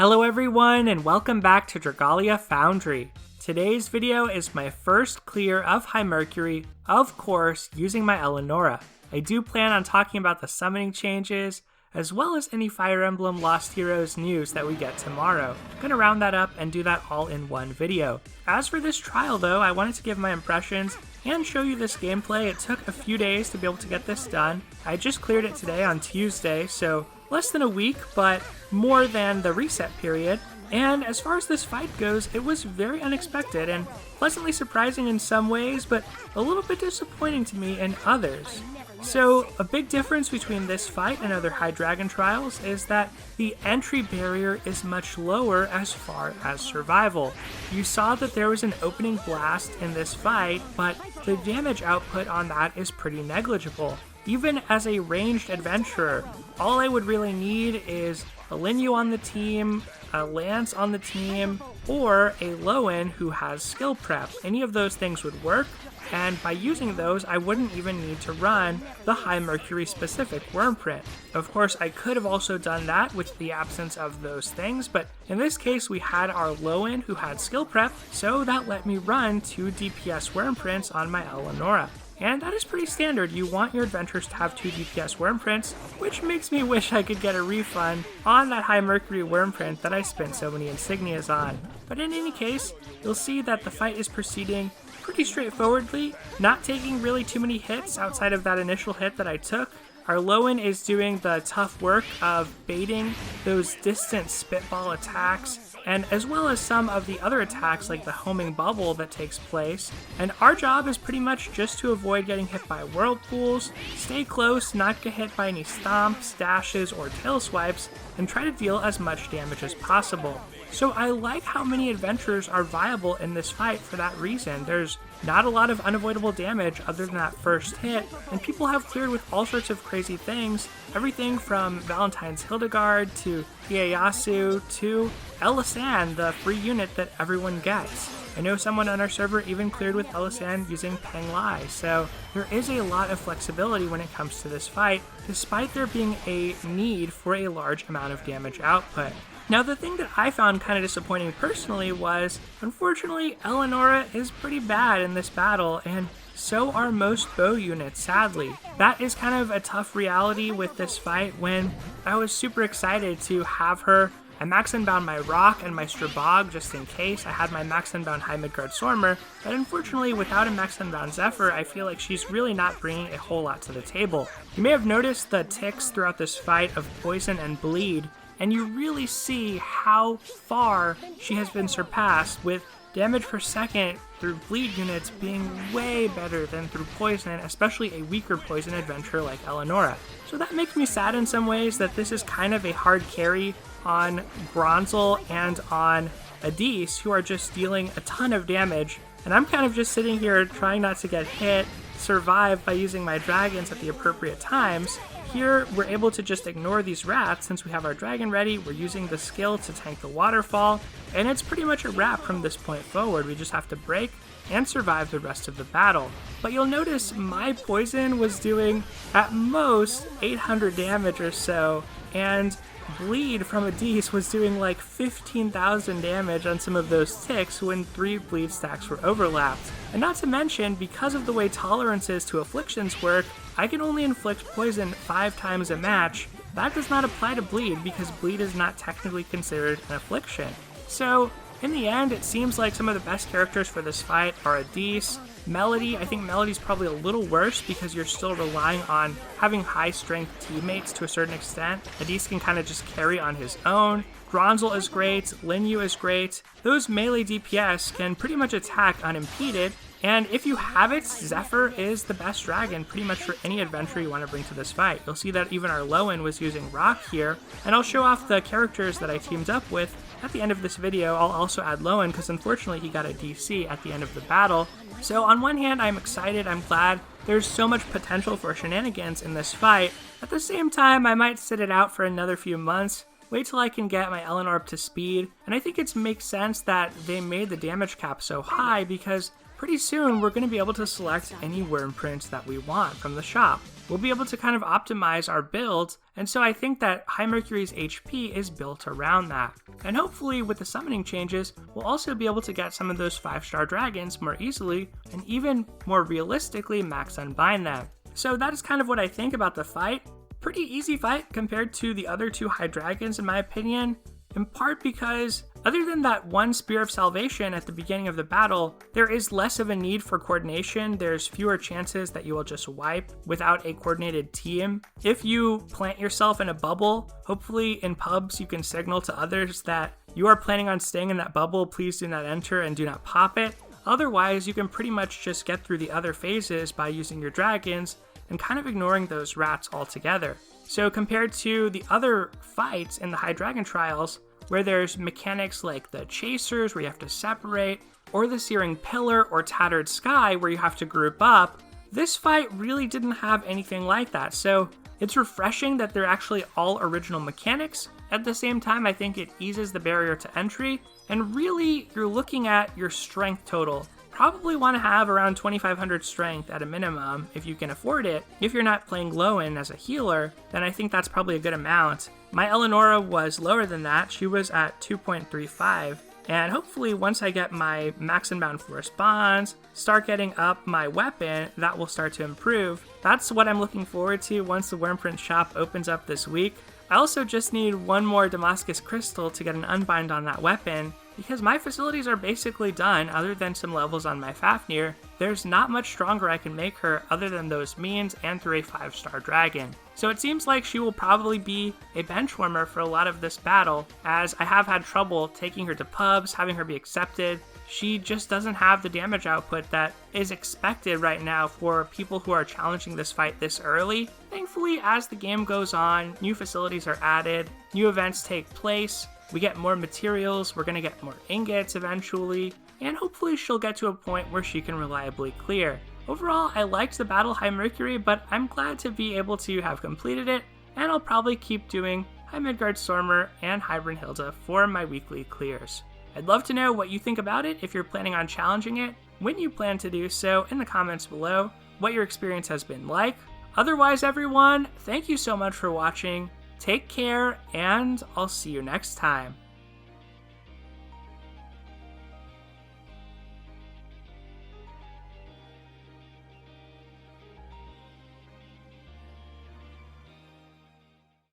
Hello everyone and welcome back to Dragalia Foundry. Today's video is my first clear of High Mercury, of course using my Eleonora. I do plan on talking about the summoning changes, as well as any Fire Emblem Lost Heroes news that we get tomorrow. I'm gonna round that up and do that all in one video. As for this trial though, I wanted to give my impressions and show you this gameplay. It took a few days to be able to get this done. I just cleared it today on Tuesday, so less than a week, but more than the reset period. And as far as this fight goes, it was very unexpected and pleasantly surprising in some ways, but a little bit disappointing to me in others. So a big difference between this fight and other High Dragon trials is that the entry barrier is much lower as far as survival. You saw that there was an opening blast in this fight, but the damage output on that is pretty negligible. Even as a ranged adventurer, all I would really need is a Linyu on the team, a Lance on the team, or a Lowen who has skill prep. Any of those things would work, and by using those, I wouldn't even need to run the High Mercury specific Wormprint. Of course, I could have also done that with the absence of those things, but in this case, we had our Lowen who had skill prep, so that let me run 2 DPS Wormprints on my Eleonora. And that is pretty standard. You want your adventurers to have 2 DPS Wormprints, which makes me wish I could get a refund on that High Mercury Wormprint that I spent so many insignias on. But in any case, you'll see that the fight is proceeding pretty straightforwardly, not taking really too many hits outside of that initial hit that I took. Our Lowen is doing the tough work of baiting those distant spitball attacks, and as well as some of the other attacks like the homing bubble that takes place. And our job is pretty much just to avoid getting hit by whirlpools, stay close, not get hit by any stomps, dashes, or tail swipes, and try to deal as much damage as possible. So I like how many adventurers are viable in this fight for that reason. There's not a lot of unavoidable damage other than that first hit, and people have cleared with all sorts of crazy things, everything from Valentine's Hildegard to Ieyasu to Elisan, the free unit that everyone gets. I know someone on our server even cleared with Elisan using Peng Lai, so there is a lot of flexibility when it comes to this fight, despite there being a need for a large amount of damage output. Now, the thing that I found kind of disappointing personally was, unfortunately, Eleonora is pretty bad in this battle, and so are most bow units, sadly. That is kind of a tough reality with this fight when I was super excited to have her. I max unbound my Rock and my Strabog just in case. I had my max unbound High Midgard Sormer, but unfortunately without a max unbound Zephyr, I feel like she's really not bringing a whole lot to the table. You may have noticed the ticks throughout this fight of Poison and Bleed, and you really see how far she has been surpassed, with damage per second through bleed units being way better than through poison, especially a weaker poison adventurer like Eleonora. So that makes me sad in some ways that this is kind of a hard carry on Bronzel and on Adis, who are just dealing a ton of damage, and I'm kind of just sitting here trying not to get hit, survive by using my dragons at the appropriate times. Here, we're able to just ignore these rats since we have our dragon ready. We're using the skill to tank the waterfall, and it's pretty much a wrap from this point forward. We just have to break and survive the rest of the battle. But you'll notice my poison was doing at most 800 damage or so, and bleed from Adis was doing like 15,000 damage on some of those ticks when 3 bleed stacks were overlapped. And not to mention, because of the way tolerances to afflictions work, I can only inflict poison 5 times a match. That does not apply to bleed because bleed is not technically considered an affliction. So in the end, it seems like some of the best characters for this fight are Adis, Melody. I think Melody's probably a little worse because you're still relying on having high strength teammates to a certain extent. Adis can kind of just carry on his own. Bronzel is great, Linyu is great. Those melee DPS can pretty much attack unimpeded, and if you have it, Zephyr is the best dragon pretty much for any adventure you want to bring to this fight. You'll see that even our Lowen was using Rock here, and I'll show off the characters that I teamed up with at the end of this video. I'll also add Lowen because unfortunately he got a DC at the end of the battle. So on one hand, I'm excited, I'm glad. There's so much potential for shenanigans in this fight. At the same time, I might sit it out for another few months, wait till I can get my Eleanor up to speed, and I think it makes sense that they made the damage cap so high because pretty soon we're going to be able to select any worm prints that we want from the shop. We'll be able to kind of optimize our builds, and so I think that High Mercury's HP is built around that. And hopefully with the summoning changes, we'll also be able to get some of those 5-star dragons more easily, and even more realistically max unbind them. So that is kind of what I think about the fight. Pretty easy fight compared to the other 2 high dragons in my opinion, in part because other than that one Spear of Salvation at the beginning of the battle, there is less of a need for coordination. There's fewer chances that you will just wipe without a coordinated team. If you plant yourself in a bubble, hopefully in pubs you can signal to others that you are planning on staying in that bubble, please do not enter and do not pop it. Otherwise, you can pretty much just get through the other phases by using your dragons and kind of ignoring those rats altogether. So compared to the other fights in the High Dragon Trials, where there's mechanics like the Chasers where you have to separate, or the Searing Pillar or Tattered Sky where you have to group up, this fight really didn't have anything like that. So it's refreshing that they're actually all original mechanics. At the same time, I think it eases the barrier to entry, and really you're looking at your strength total. Probably want to have around 2500 strength at a minimum if you can afford it. If you're not playing Lowen as a healer, then I think that's probably a good amount. My Eleonora was lower than that. She was at 2.35. And hopefully once I get my max inbound force bonds, start getting up my weapon, that will start to improve. That's what I'm looking forward to once the Wormprint shop opens up this week. I also just need one more Damascus Crystal to get an unbind on that weapon, because my facilities are basically done other than some levels on my Fafnir. There's not much stronger I can make her other than those means and through a 5-star dragon. So it seems like she will probably be a bench warmer for a lot of this battle, as I have had trouble taking her to pubs, having her be accepted. She just doesn't have the damage output that is expected right now for people who are challenging this fight this early. Thankfully, as the game goes on, new facilities are added, new events take place, we get more materials, we're going to get more ingots eventually, and hopefully she'll get to a point where she can reliably clear. Overall, I liked the battle High Mercury, but I'm glad to be able to have completed it, and I'll probably keep doing High Midgard Stormer and High Brunhilde for my weekly clears. I'd love to know what you think about it, if you're planning on challenging it, when you plan to do so in the comments below, what your experience has been like. Otherwise, everyone, thank you so much for watching. Take care, and I'll see you next time.